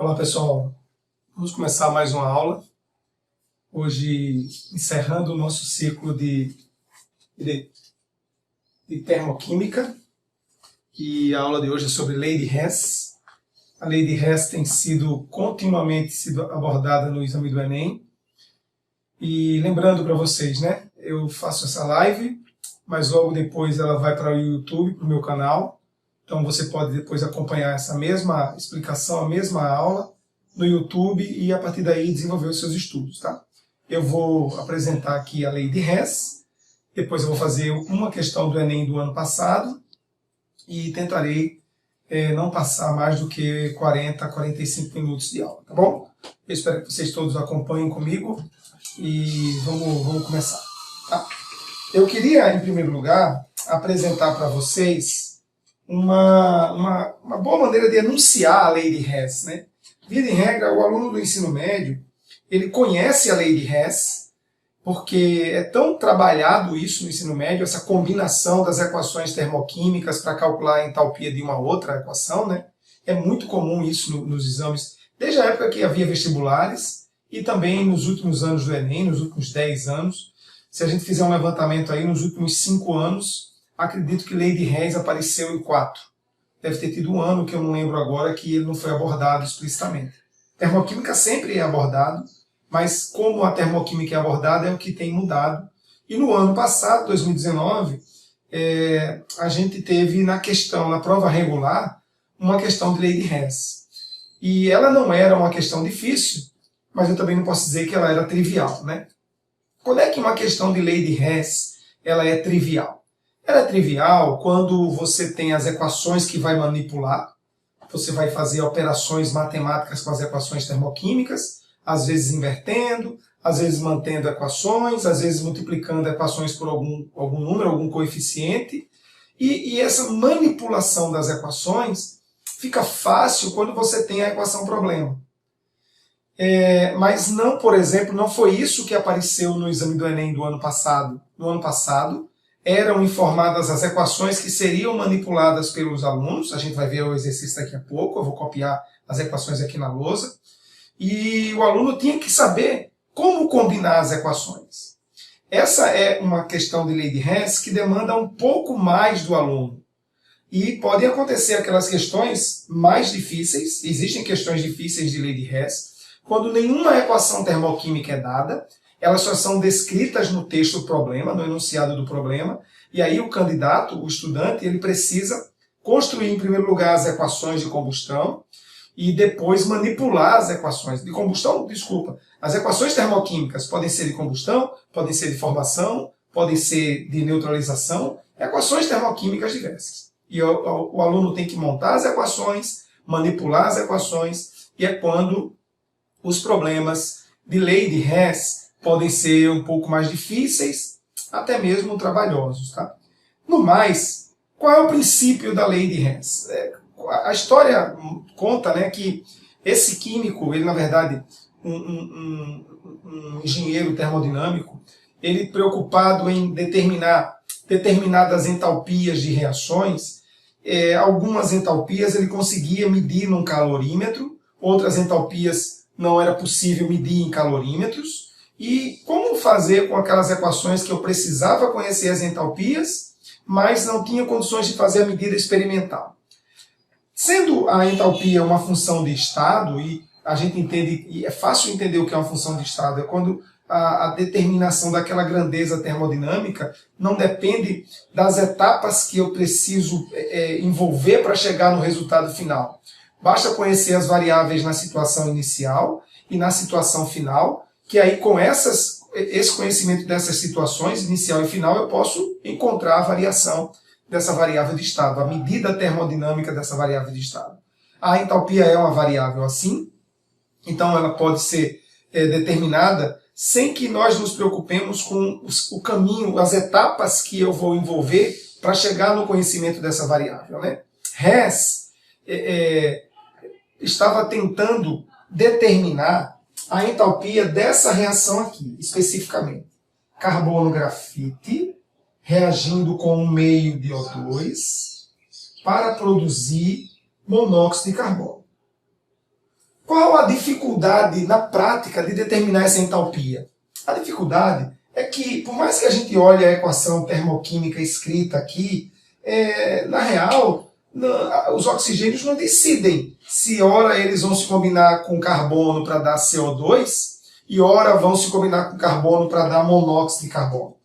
Olá pessoal, vamos começar mais uma aula. Hoje encerrando o nosso ciclo de termoquímica. E a aula de hoje é sobre lei de Hess. A lei de Hess tem sido continuamente abordada no exame do Enem. E lembrando para vocês, né? Eu faço essa live, mas logo depois ela vai para o YouTube, para o meu canal. Então você pode depois acompanhar essa mesma explicação, a mesma aula no YouTube e a partir daí desenvolver os seus estudos, tá? Eu vou apresentar aqui a lei de Hess, depois eu vou fazer uma questão do Enem do ano passado e tentarei não passar mais do que 40 a 45 minutos de aula, tá bom? Eu espero que vocês todos acompanhem comigo e vamos começar, tá? Eu queria, em primeiro lugar, apresentar para vocês uma boa maneira de enunciar a lei de Hess, né? Via de regra, o aluno do ensino médio, ele conhece a lei de Hess, porque é tão trabalhado isso no ensino médio, essa combinação das equações termoquímicas para calcular a entalpia de uma outra equação, né? É muito comum isso nos exames, desde a época que havia vestibulares e também nos últimos anos do Enem, nos últimos 10 anos. Se a gente fizer um levantamento aí, nos últimos 5 anos, acredito que lei de Hess apareceu em 4. Deve ter tido um ano, que eu não lembro agora, que ele não foi abordado explicitamente. Termoquímica sempre é abordado, mas como a termoquímica é abordada é o que tem mudado. E no ano passado, 2019, a gente teve na prova regular, uma questão de lei de Hess. E ela não era uma questão difícil, mas eu também não posso dizer que ela era trivial, né? Quando é que uma questão de lei de Hess ela é trivial? Ela é trivial quando você tem as equações que vai manipular, você vai fazer operações matemáticas com as equações termoquímicas, às vezes invertendo, às vezes mantendo equações, às vezes multiplicando equações por algum número, algum coeficiente. E essa manipulação das equações fica fácil quando você tem a equação problema. Mas não, por exemplo, não foi isso que apareceu no exame do Enem do ano passado. No ano passado, eram informadas as equações que seriam manipuladas pelos alunos. A gente vai ver o exercício daqui a pouco, eu vou copiar as equações aqui na lousa. E o aluno tinha que saber como combinar as equações. Essa é uma questão de lei de Hess que demanda um pouco mais do aluno. E podem acontecer aquelas questões mais difíceis, existem questões difíceis de lei de Hess, quando nenhuma equação termoquímica é dada, elas só são descritas no texto do problema, no enunciado do problema, e aí o candidato, o estudante, ele precisa construir em primeiro lugar as equações de combustão e depois manipular as equações de combustão, as equações termoquímicas podem ser de combustão, podem ser de formação, podem ser de neutralização, equações termoquímicas diversas. E o aluno tem que montar as equações, manipular as equações, e é quando os problemas de lei de Hess podem ser um pouco mais difíceis, até mesmo trabalhosos, tá? No mais, qual é o princípio da lei de Hess? A história conta, né, que esse químico, ele na verdade, um engenheiro termodinâmico, ele preocupado em determinar determinadas entalpias de reações, algumas entalpias ele conseguia medir num calorímetro, outras entalpias não era possível medir em calorímetros. E como fazer com aquelas equações que eu precisava conhecer as entalpias, mas não tinha condições de fazer a medida experimental? Sendo a entalpia uma função de estado, e a gente entende, e é fácil entender o que é uma função de estado, é quando a determinação daquela grandeza termodinâmica não depende das etapas que eu preciso envolver para chegar no resultado final. Basta conhecer as variáveis na situação inicial e na situação final, que aí com esse conhecimento dessas situações, inicial e final, eu posso encontrar a variação dessa variável de estado, a medida termodinâmica dessa variável de estado. A entalpia é uma variável assim, então ela pode ser determinada sem que nós nos preocupemos com o caminho, as etapas que eu vou envolver para chegar no conhecimento dessa variável, né? Hess estava tentando determinar a entalpia dessa reação aqui, especificamente. Carbono-grafite reagindo com um meio de O2 para produzir monóxido de carbono. Qual a dificuldade na prática de determinar essa entalpia? A dificuldade é que, por mais que a gente olhe a equação termoquímica escrita aqui, na real, os oxigênios não decidem se ora eles vão se combinar com carbono para dar CO2 e ora vão se combinar com carbono para dar monóxido de carbono.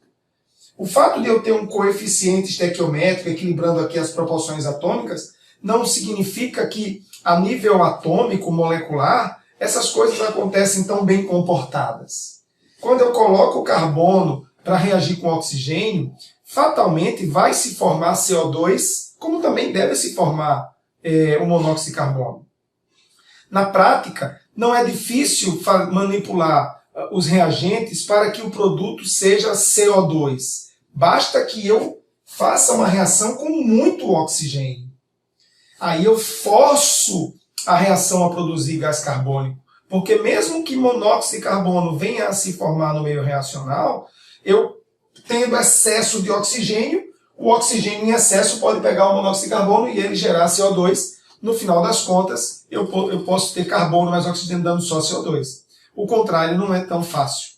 O fato de eu ter um coeficiente estequiométrico equilibrando aqui as proporções atômicas não significa que, a nível atômico, molecular, essas coisas acontecem tão bem comportadas. Quando eu coloco o carbono para reagir com o oxigênio, fatalmente vai se formar CO2, como também deve se formar o monóxido de carbono. Na prática, não é difícil manipular os reagentes para que o produto seja CO2. Basta que eu faça uma reação com muito oxigênio. Aí eu forço a reação a produzir gás carbônico. Porque mesmo que monóxido de carbono venha a se formar no meio reacional, eu tendo excesso de oxigênio, o oxigênio em excesso pode pegar o monóxido de carbono e ele gerar CO2. No final das contas, eu posso ter carbono mais oxigênio dando só CO2. O contrário não é tão fácil.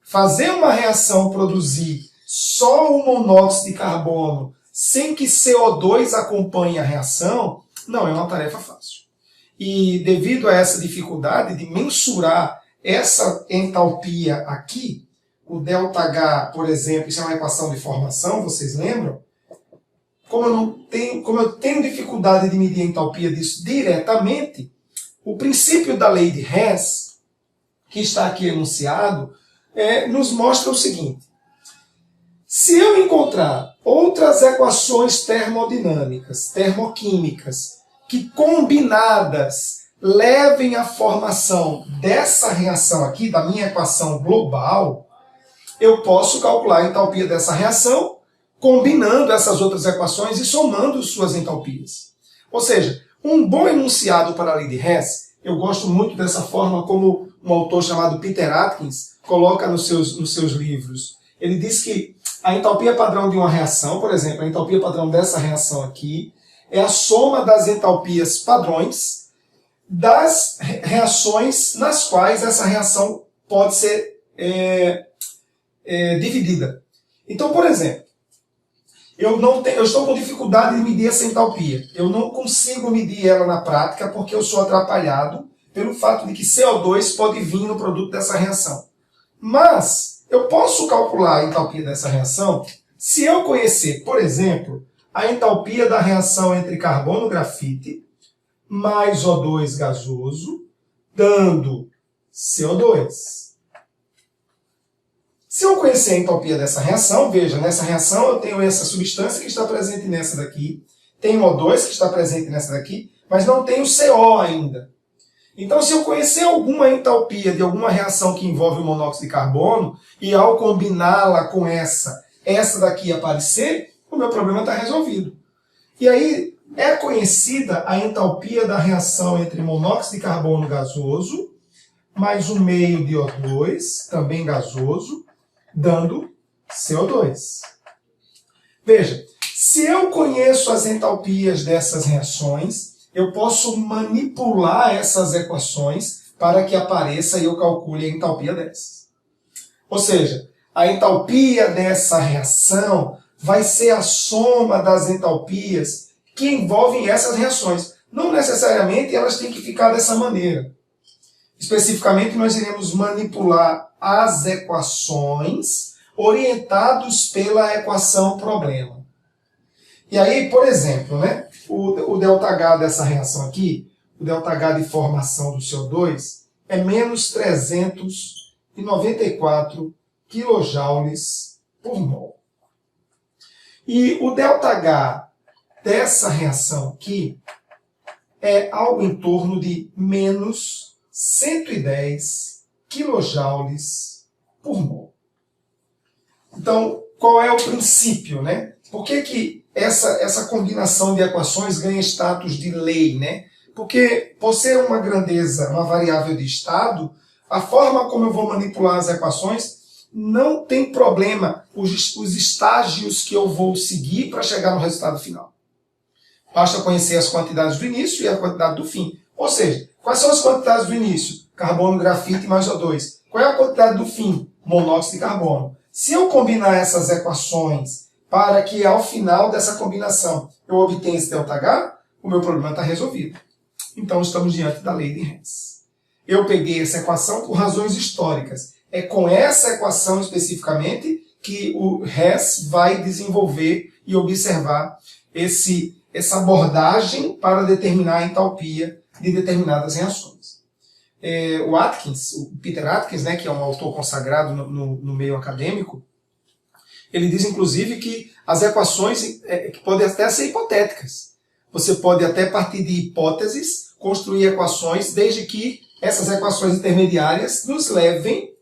Fazer uma reação produzir só o monóxido de carbono sem que CO2 acompanhe a reação, não é uma tarefa fácil. E devido a essa dificuldade de mensurar essa entalpia aqui, o ΔH, por exemplo, isso é uma equação de formação, vocês lembram? Como eu tenho dificuldade de medir a entalpia disso diretamente, o princípio da lei de Hess, que está aqui enunciado, nos mostra o seguinte. Se eu encontrar outras equações termodinâmicas, termoquímicas, que combinadas levem à formação dessa reação aqui, da minha equação global, eu posso calcular a entalpia dessa reação combinando essas outras equações e somando suas entalpias. Ou seja, um bom enunciado para a lei de Hess, eu gosto muito dessa forma como um autor chamado Peter Atkins coloca nos seus livros. Ele diz que a entalpia padrão de uma reação, por exemplo, a entalpia padrão dessa reação aqui, é a soma das entalpias padrões das reações nas quais essa reação pode ser dividida. Então, por exemplo, eu estou com dificuldade de medir essa entalpia. Eu não consigo medir ela na prática porque eu sou atrapalhado pelo fato de que CO2 pode vir no produto dessa reação. Mas eu posso calcular a entalpia dessa reação se eu conhecer, por exemplo, a entalpia da reação entre carbono-grafite mais O2 gasoso, dando CO2. Se eu conhecer a entalpia dessa reação, veja, nessa reação eu tenho essa substância que está presente nessa daqui, tenho O2 que está presente nessa daqui, mas não tenho CO ainda. Então, se eu conhecer alguma entalpia de alguma reação que envolve o monóxido de carbono, e ao combiná-la com essa daqui aparecer, o meu problema está resolvido. E aí é conhecida a entalpia da reação entre monóxido de carbono gasoso mais 1,5 de O2, também gasoso, dando CO2. Veja, se eu conheço as entalpias dessas reações, eu posso manipular essas equações para que apareça e eu calcule a entalpia dessas. Ou seja, a entalpia dessa reação vai ser a soma das entalpias que envolvem essas reações. Não necessariamente elas têm que ficar dessa maneira. Especificamente, nós iremos manipular as equações orientados pela equação problema. E aí, por exemplo, né, o ΔH dessa reação aqui, o ΔH de formação do CO2, é menos 394 kJ por mol. E o ΔH dessa reação aqui é algo em torno de menos 110 kJ por mol. Então, qual é o princípio, né? Por que essa combinação de equações ganha status de lei, né? Porque, por ser uma grandeza, uma variável de estado, a forma como eu vou manipular as equações não tem problema os estágios que eu vou seguir para chegar no resultado final. Basta conhecer as quantidades do início e a quantidade do fim. Ou seja, quais são as quantidades do início? Carbono, grafite mais O2. Qual é a quantidade do fim? Monóxido de carbono. Se eu combinar essas equações para que ao final dessa combinação eu obtenha esse ΔH, o meu problema está resolvido. Então estamos diante da lei de Hess. Eu peguei essa equação por razões históricas. É com essa equação especificamente que o Hess vai desenvolver e observar essa abordagem para determinar a entalpia de determinadas reações. O Atkins, o Peter Atkins, né, que é um autor consagrado no meio acadêmico, ele diz inclusive que as equações que podem até ser hipotéticas. Você pode até partir de hipóteses, construir equações, desde que essas equações intermediárias nos levem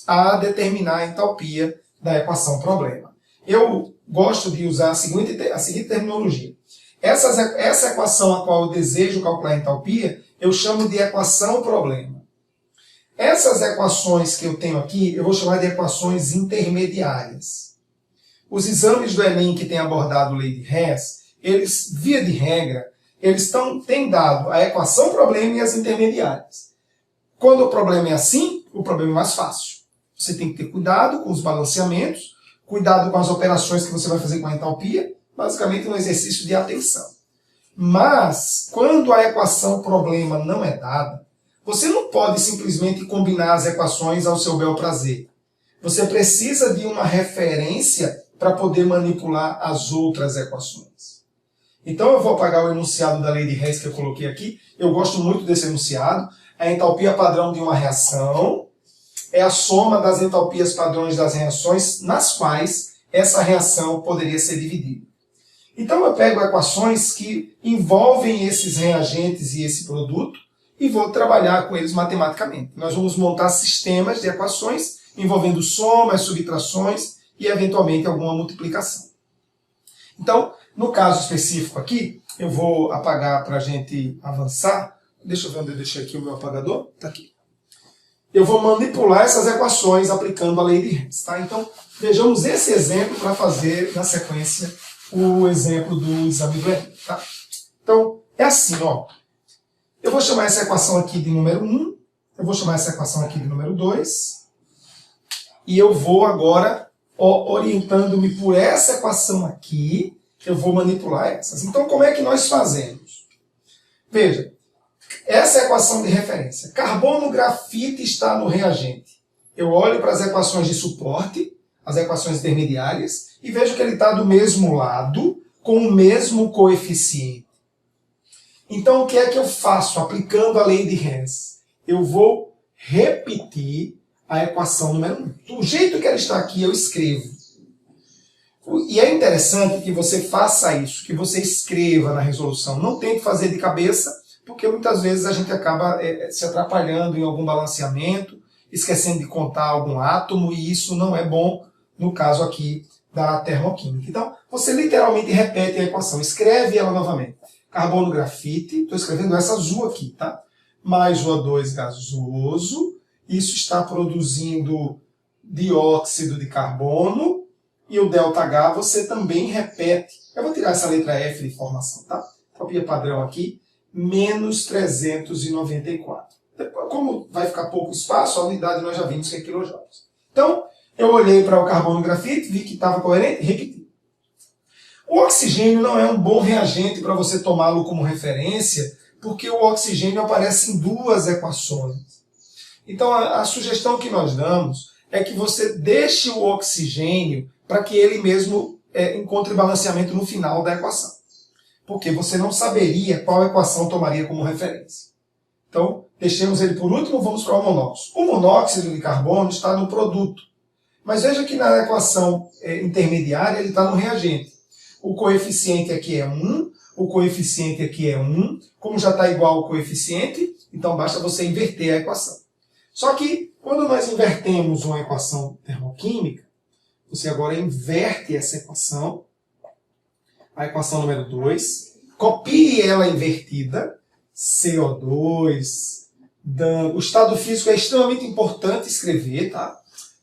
a determinar a entalpia da equação problema. Eu gosto de usar a seguinte terminologia. Essa equação a qual eu desejo calcular a entalpia, eu chamo de equação problema. Essas equações que eu tenho aqui, eu vou chamar de equações intermediárias. Os exames do Enem que têm abordado lei de Hess, eles, via de regra, eles têm dado a equação problema e as intermediárias. Quando o problema é assim, o problema é mais fácil. Você tem que ter cuidado com os balanceamentos, cuidado com as operações que você vai fazer com a entalpia, basicamente um exercício de atenção. Mas, quando a equação problema não é dada, você não pode simplesmente combinar as equações ao seu bel prazer. Você precisa de uma referência para poder manipular as outras equações. Então eu vou apagar o enunciado da lei de Hess que eu coloquei aqui. Eu gosto muito desse enunciado. A entalpia padrão de uma reação é a soma das entalpias padrões das reações nas quais essa reação poderia ser dividida. Então eu pego equações que envolvem esses reagentes e esse produto e vou trabalhar com eles matematicamente. Nós vamos montar sistemas de equações envolvendo somas, subtrações e eventualmente alguma multiplicação. Então, no caso específico aqui, eu vou apagar para a gente avançar. Deixa eu ver onde eu deixei aqui o meu apagador. Está aqui. Eu vou manipular essas equações aplicando a lei de Hess. Tá? Então, vejamos esse exemplo para fazer, na sequência, o exemplo do exame do Enem. Tá? Então, é assim, ó. Eu vou chamar essa equação aqui de número 1, eu vou chamar essa equação aqui de número 2, e eu vou agora, orientando-me por essa equação aqui, eu vou manipular essas. Então, como é que nós fazemos? Veja, essa é a equação de referência. Carbono, grafite está no reagente. Eu olho para as equações de suporte, as equações intermediárias, e vejo que ele está do mesmo lado, com o mesmo coeficiente. Então, o que é que eu faço aplicando a lei de Hess? Eu vou repetir a equação número 1. Do jeito que ela está aqui, eu escrevo. E é interessante que você faça isso, que você escreva na resolução. Não tente fazer de cabeça, porque muitas vezes a gente acaba se atrapalhando em algum balanceamento, esquecendo de contar algum átomo, e isso não é bom no caso aqui da termoquímica. Então, você literalmente repete a equação, escreve ela novamente. Carbono, grafite, estou escrevendo essa azul aqui, tá? Mais O2 gasoso, isso está produzindo dióxido de carbono, e o ΔH você também repete. Eu vou tirar essa letra F de formação, tá? Entalpia padrão aqui, menos 394. Como vai ficar pouco espaço, a unidade nós já vimos que é quilojoules. Então, eu olhei para o carbono grafite, vi que estava coerente e repeti. O oxigênio não é um bom reagente para você tomá-lo como referência, porque o oxigênio aparece em duas equações. Então, a sugestão que nós damos é que você deixe o oxigênio para que ele mesmo encontre balanceamento no final da equação. Porque você não saberia qual equação tomaria como referência. Então, deixemos ele por último, vamos para o monóxido. O monóxido de carbono está no produto. Mas veja que na equação intermediária ele está no reagente. O coeficiente aqui é 1, o coeficiente aqui é 1. Como já está igual ao coeficiente, então basta você inverter a equação. Só que, quando nós invertemos uma equação termoquímica, você agora inverte essa equação, a equação número 2, copie ela invertida, CO2, o estado físico é extremamente importante escrever, tá?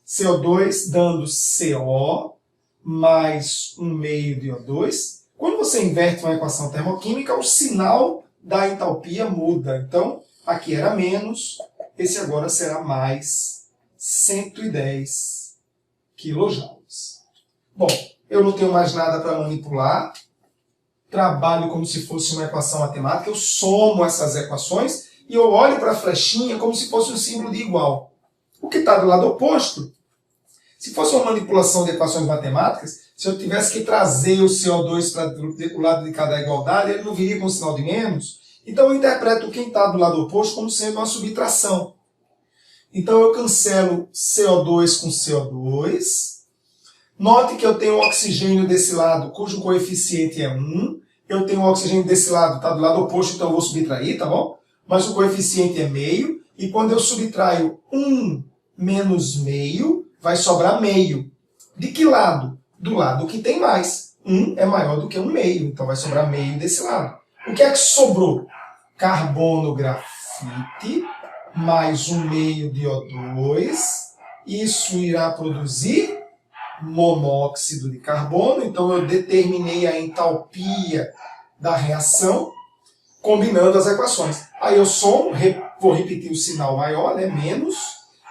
CO2 dando CO mais 1 meio de O2. Quando você inverte uma equação termoquímica, o sinal da entalpia muda. Então, aqui era menos, esse agora será mais 110 kJ. Bom, eu não tenho mais nada para manipular, trabalho como se fosse uma equação matemática, eu somo essas equações e eu olho para a flechinha como se fosse um símbolo de igual. O que está do lado oposto, se fosse uma manipulação de equações matemáticas, se eu tivesse que trazer o CO2 para o lado de cada igualdade, ele não viria com sinal de menos. Então eu interpreto quem está do lado oposto como sendo uma subtração. Então eu cancelo CO2 com CO2. Note que eu tenho o oxigênio desse lado, cujo coeficiente é 1. Eu tenho o oxigênio desse lado, está do lado oposto, então eu vou subtrair, tá bom? Mas o coeficiente é meio. E quando eu subtraio 1 menos meio, vai sobrar meio. De que lado? Do lado que tem mais. 1 é maior do que 1 meio, então vai sobrar meio desse lado. O que é que sobrou? Carbono grafite mais 1 meio de O2. Isso irá produzir monóxido de carbono. Então eu determinei a entalpia da reação combinando as equações. Aí eu somo, vou repetir o sinal maior, né, menos,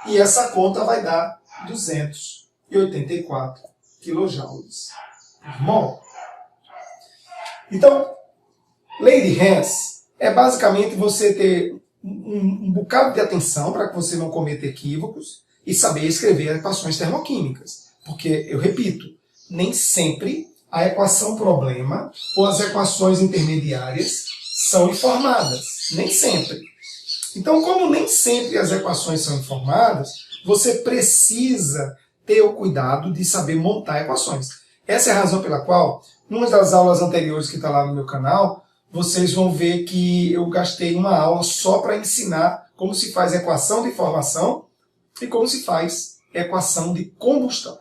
e essa conta vai dar 284 kJ. Bom, então, lei de Hess é basicamente você ter um bocado de atenção para que você não cometa equívocos e saber escrever equações termoquímicas. Porque, eu repito, nem sempre a equação problema ou as equações intermediárias são informadas. Nem sempre. Então, como nem sempre as equações são informadas, você precisa ter o cuidado de saber montar equações. Essa é a razão pela qual, numa das aulas anteriores que está lá no meu canal, vocês vão ver que eu gastei uma aula só para ensinar como se faz equação de formação e como se faz equação de combustão.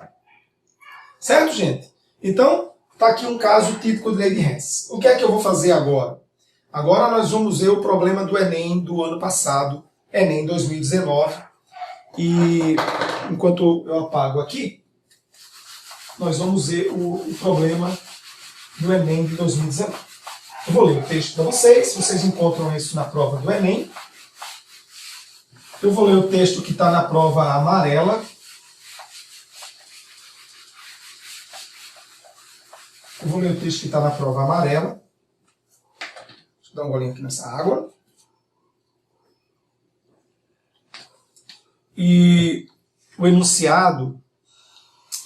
Certo, gente? Então, está aqui um caso típico de lei de Hess. O que é que eu vou fazer agora? Agora nós vamos ver o problema do Enem do ano passado, Enem 2019. E enquanto eu apago aqui, nós vamos ver o problema do Enem de 2019. Eu vou ler o texto para vocês, vocês encontram isso na prova do Enem. Eu vou ler o texto que está na prova amarela. Eu vou ler o texto que está na prova amarela. Deixa eu dar um golinho aqui nessa água. E o enunciado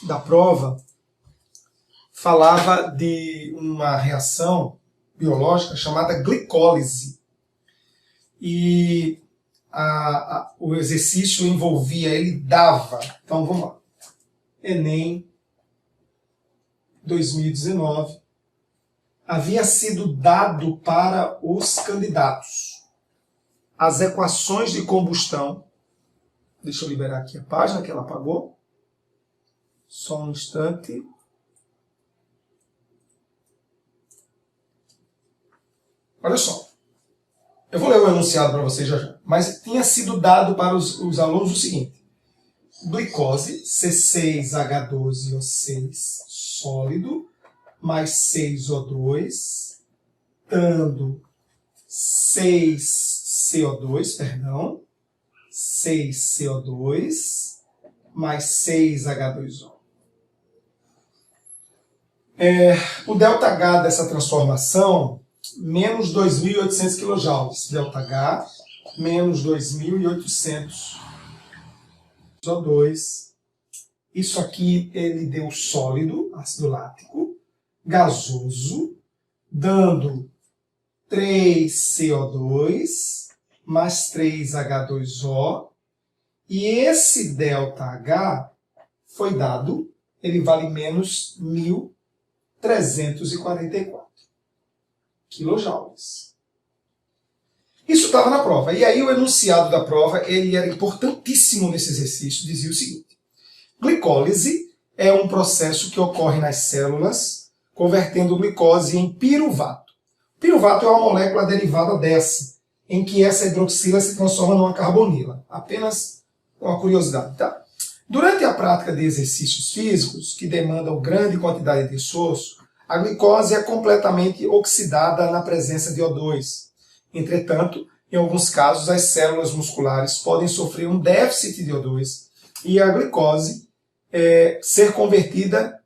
da prova falava de uma reação biológica chamada glicólise. E o exercício envolvia, ele dava. Então vamos lá. Enem 2019. Havia sido dado para os candidatos as equações de combustão. Deixa eu liberar aqui a página que ela apagou. Só um instante. Olha só. Eu vou ler o enunciado para vocês já já. Mas tinha sido dado para os alunos o seguinte. Glicose, C6H12O6 sólido, mais 6O2, dando 6CO2, 6CO2, mais 6H2O. O ΔH dessa transformação, menos 2.800 kJ. ΔH, menos 2.800 O2. Isso aqui ele deu sólido, ácido lático, gasoso, dando 3CO2 mais 3H2O. E esse ΔH foi dado, ele vale menos 1.344 kJ. Isso estava na prova. E aí o enunciado da prova, ele era importantíssimo nesse exercício, dizia o seguinte. Glicólise é um processo que ocorre nas células, convertendo glicose em piruvato. Piruvato é uma molécula derivada dessa, em que essa hidroxila se transforma numa carbonila. Apenas uma curiosidade, tá? Durante a prática de exercícios físicos, que demandam grande quantidade de esforço, a glicose é completamente oxidada na presença de O2. Entretanto, em alguns casos, as células musculares podem sofrer um déficit de O2 e a glicose ser convertida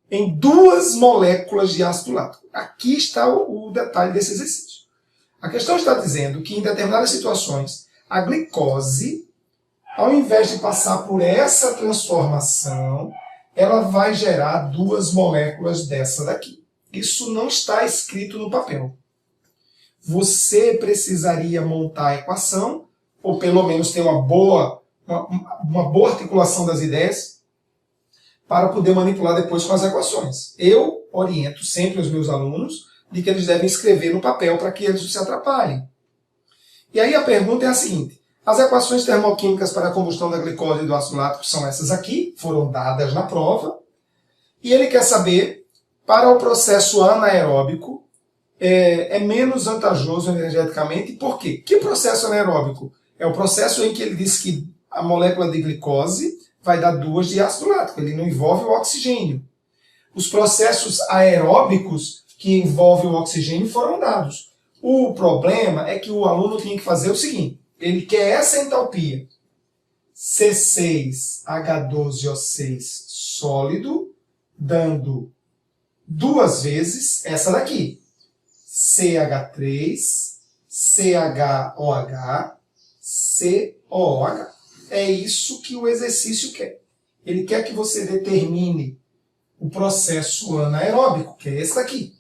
em 2 moléculas de ácido lático. Aqui está o detalhe desse exercício. A questão está dizendo que em determinadas situações, a glicose, ao invés de passar por essa transformação, ela vai gerar 2 moléculas dessa daqui. Isso não está escrito no papel. Você precisaria montar a equação, ou pelo menos ter uma boa articulação das ideias, para poder manipular depois com as equações. Eu oriento sempre os meus alunos de que eles devem escrever no papel para que eles não se atrapalhem. E aí a pergunta é a seguinte: as equações termoquímicas para a combustão da glicose e do ácido lático são essas aqui, foram dadas na prova, e ele quer saber, para o processo anaeróbico, é menos vantajoso energeticamente, por quê? Que processo anaeróbico? É o processo em que ele diz que a molécula de glicose vai dar 2 de ácido lático, ele não envolve o oxigênio. Os processos aeróbicos que envolvem o oxigênio foram dados. O problema é que o aluno tinha que fazer o seguinte: ele quer essa entalpia, C6H12O6 sólido, dando 2 vezes essa daqui, CH3, CHOH, COOH. É isso que o exercício quer. Ele quer que você determine o processo anaeróbico, que é esse daqui,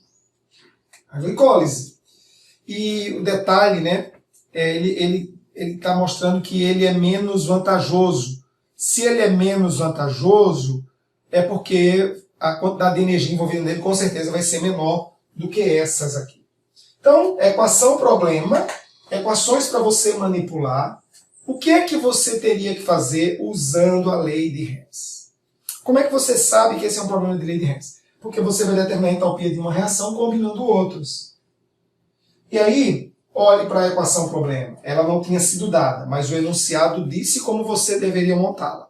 a glicólise. E o detalhe, né, ele está mostrando que ele é menos vantajoso. Se ele é menos vantajoso, é porque a quantidade de energia envolvida nele com certeza vai ser menor do que essas aqui. Então, equação-problema, equações para você manipular. O que é que você teria que fazer usando a lei de Henry? Como é que você sabe que esse é um problema de lei de Henry? Porque você vai determinar a entalpia de uma reação combinando outros. E aí, olhe para a equação-problema. Ela não tinha sido dada, mas o enunciado disse como você deveria montá-la.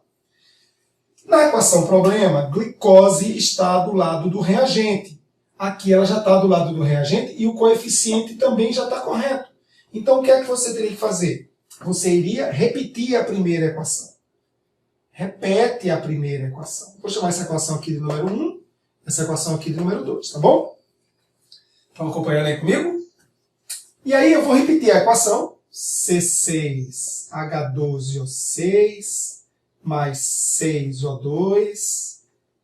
Na equação-problema, glicose está do lado do reagente. Aqui ela já está do lado do reagente e o coeficiente também já está correto. Então, o que é que você teria que fazer? Você iria repetir a primeira equação. Repete a primeira equação. Vou chamar essa equação aqui de número 1, essa equação aqui de número 2, tá bom? Estão acompanhando aí comigo? E aí eu vou repetir a equação. C6H12O6 mais 6O2,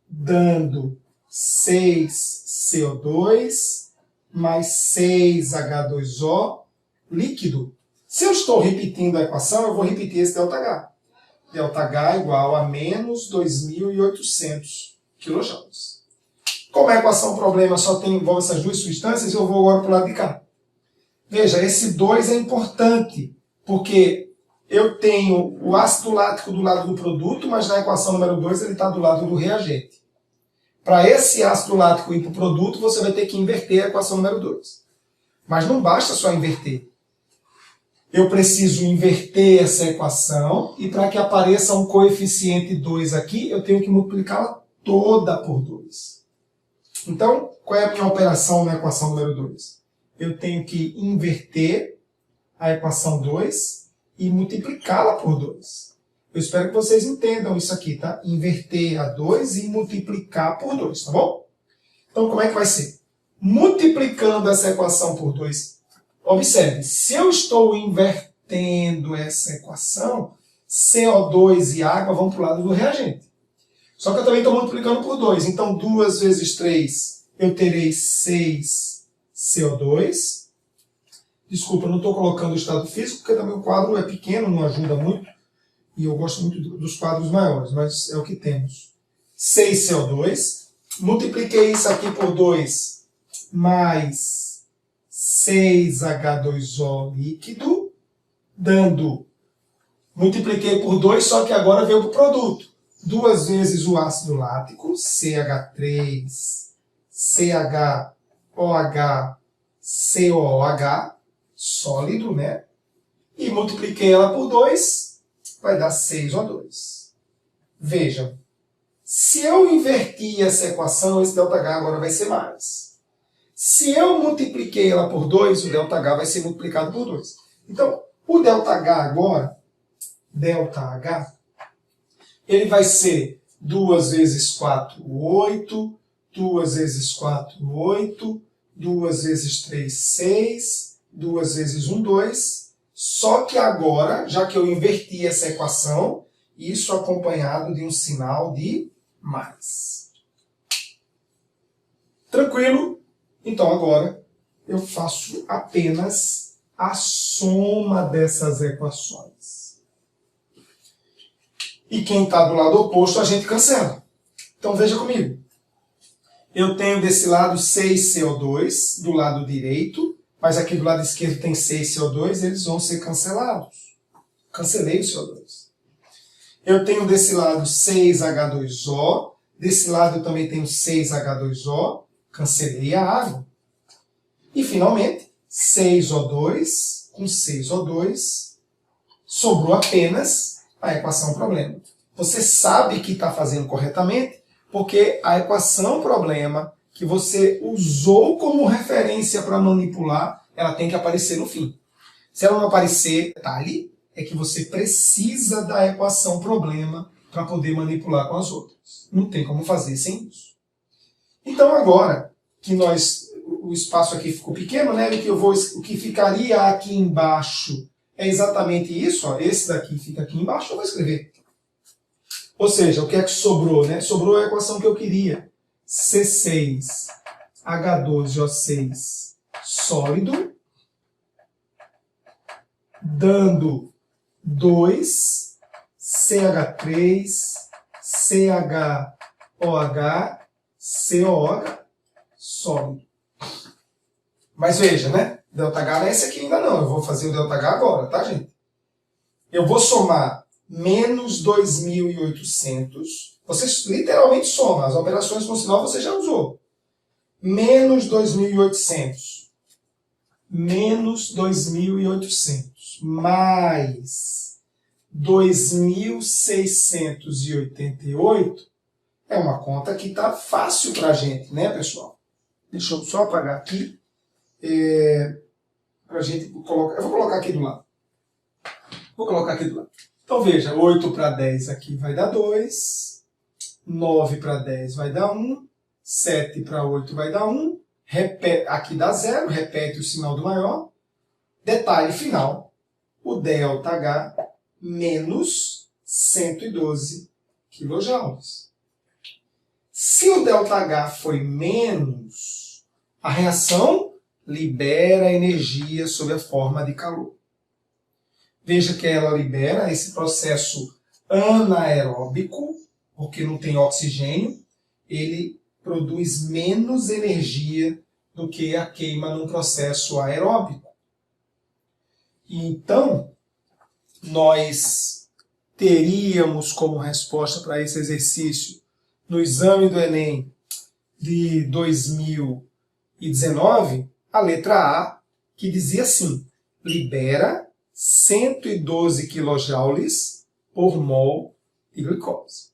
dando 6CO2 mais 6H2O líquido. Se eu estou repetindo a equação, eu vou repetir esse ΔH. ΔH igual a menos 2.800 kJ. Como a equação problema só envolve essas 2 substâncias, eu vou agora para o lado de cá. Veja, esse 2 é importante, porque eu tenho o ácido lático do lado do produto, mas na equação número 2 ele está do lado do reagente. Para esse ácido lático ir para o produto, você vai ter que inverter a equação número 2. Mas não basta só inverter. Eu preciso inverter essa equação e para que apareça um coeficiente 2 aqui, eu tenho que multiplicá-la toda por 2. Então, qual é a minha operação na equação número 2? Eu tenho que inverter a equação 2 e multiplicá-la por 2. Eu espero que vocês entendam isso aqui, tá? Inverter a 2 e multiplicar por 2, tá bom? Então, como é que vai ser? Multiplicando essa equação por 2, observe, se eu estou invertendo essa equação, CO2 e água vão para o lado do reagente. Só que eu também estou multiplicando por 2. Então, 2 vezes 3, eu terei 6 CO2. Desculpa, eu não estou colocando o estado físico, porque também o quadro é pequeno, não ajuda muito. E eu gosto muito dos quadros maiores, mas é o que temos. 6 CO2. Multipliquei isso aqui por 2, mais 6H2O líquido, dando... Multipliquei por 2, só que agora veio para o produto. 2 vezes o ácido lático, CH3, CHOH, COOH, sólido, né? E multipliquei ela por 2, vai dar 6O2. Vejam, se eu invertir essa equação, esse ΔH agora vai ser mais. Se eu multipliquei ela por 2, o ΔH vai ser multiplicado por 2. Então, o ΔH agora, ΔH, ele vai ser 2 vezes 4, 8, 2 vezes 4, 8, 2 vezes 3, 6, 2 vezes 1, 2. Só que agora, já que eu inverti essa equação, isso acompanhado de um sinal de mais. Tranquilo? Então agora eu faço apenas a soma dessas equações. E quem está do lado oposto a gente cancela. Então veja comigo. Eu tenho desse lado 6CO2 do lado direito, mas aqui do lado esquerdo tem 6CO2, eles vão ser cancelados. Cancelei o CO2. Eu tenho desse lado 6H2O, desse lado eu também tenho 6H2O, cancelei a água. E finalmente, 6O2 com 6O2, sobrou apenas a equação problema. Você sabe que está fazendo corretamente, porque a equação problema que você usou como referência para manipular, ela tem que aparecer no fim. Se ela não aparecer, detalhe, é que você precisa da equação problema para poder manipular com as outras. Não tem como fazer sem isso. Então agora que o espaço aqui ficou pequeno, né? O que ficaria aqui embaixo é exatamente isso. Ó, esse daqui fica aqui embaixo, eu vou escrever. Ou seja, o que é que sobrou? Né? Sobrou a equação que eu queria. C6H12O6 sólido, dando 2 CH3 CHOH COH sólido. Mas veja, né? ΔH não é esse aqui ainda não. Eu vou fazer o ΔH agora, tá, gente? Eu vou somar menos 2.800. Você literalmente soma. As operações com sinal você já usou. Menos 2.800. Menos 2.800. Mais 2.688. É uma conta que tá fácil pra gente, né, pessoal? Deixa eu só apagar aqui. Pra gente colocar. Eu vou colocar aqui do lado. Vou colocar aqui do lado. Então veja, 8 para 10 aqui vai dar 2. 9 para 10 vai dar 1. 7 para 8 vai dar 1. Aqui dá 0, repete o sinal do maior. Detalhe final, o ΔH menos 112 kJ. Se o ΔH foi menos, a reação libera energia sob a forma de calor. Veja que ela libera esse processo anaeróbico, porque não tem oxigênio, ele produz menos energia do que a queima num processo aeróbico. E então, nós teríamos como resposta para esse exercício, no exame do Enem de 2019, a letra A, que dizia assim, libera 112 kJ por mol de glicose.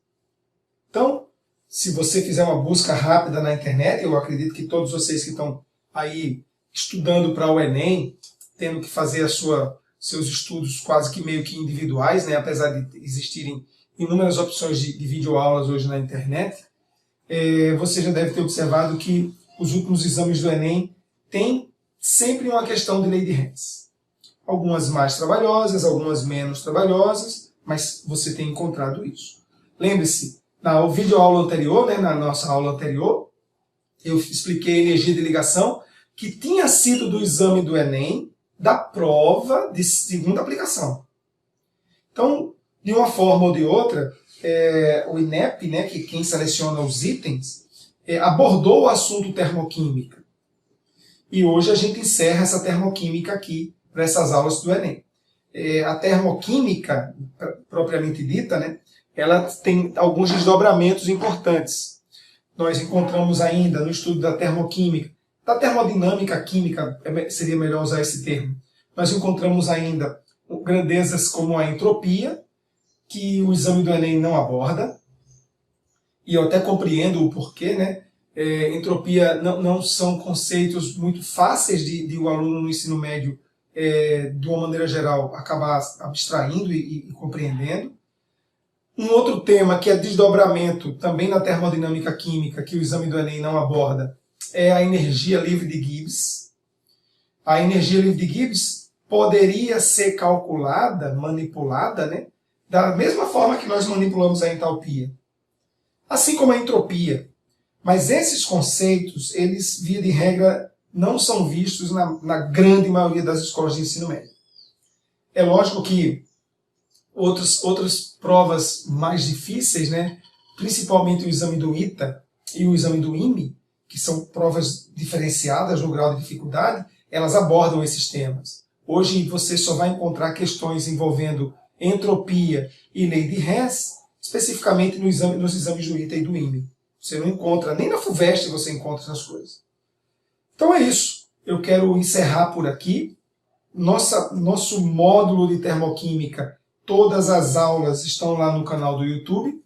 Então, se você fizer uma busca rápida na internet, eu acredito que todos vocês que estão aí estudando para o Enem, tendo que fazer seus estudos quase que meio que individuais, né? Apesar de existirem inúmeras opções de videoaulas hoje na internet, você já deve ter observado que os últimos exames do Enem têm sempre uma questão de lei de Hess. Algumas mais trabalhosas, algumas menos trabalhosas, mas você tem encontrado isso. Lembre-se, na videoaula anterior, né, na nossa aula anterior, eu expliquei a energia de ligação que tinha sido do exame do Enem, da prova de segunda aplicação. Então, de uma forma ou de outra, o INEP, né, que quem seleciona os itens, abordou o assunto termoquímica. E hoje a gente encerra essa termoquímica aqui para essas aulas do Enem. A termoquímica, propriamente dita, né, ela tem alguns desdobramentos importantes. Nós encontramos ainda no estudo da termoquímica, da termodinâmica química, seria melhor usar esse termo. Nós encontramos ainda grandezas como a entropia, que o exame do Enem não aborda, e eu até compreendo o porquê, né? entropia não são conceitos muito fáceis de o aluno no ensino médio, de uma maneira geral, acabar abstraindo e compreendendo. Um outro tema que é desdobramento, também na termodinâmica química, que o exame do Enem não aborda, é a energia livre de Gibbs. A energia livre de Gibbs poderia ser calculada, manipulada, né, da mesma forma que nós manipulamos a entalpia, assim como a entropia. Mas esses conceitos, eles, via de regra, não são vistos na grande maioria das escolas de ensino médio. É lógico que outras provas mais difíceis, né, principalmente o exame do ITA e o exame do IME, que são provas diferenciadas no grau de dificuldade, elas abordam esses temas. Hoje você só vai encontrar questões envolvendo entropia e lei de Hess, especificamente nos exames do ITA e do IME. Você não encontra, nem na FUVEST você encontra essas coisas. Então é isso. Eu quero encerrar por aqui. Nosso módulo de termoquímica, todas as aulas estão lá no canal do YouTube.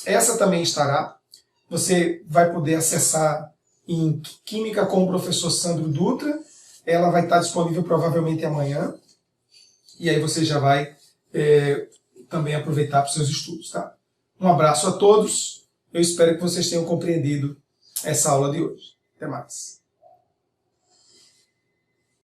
Essa também estará. Você vai poder acessar em Química com o professor Sandro Dutra. Ela vai estar disponível provavelmente amanhã. E aí você já vai também aproveitar para os seus estudos. Tá? Um abraço a todos. Eu espero que vocês tenham compreendido essa aula de hoje. Até mais.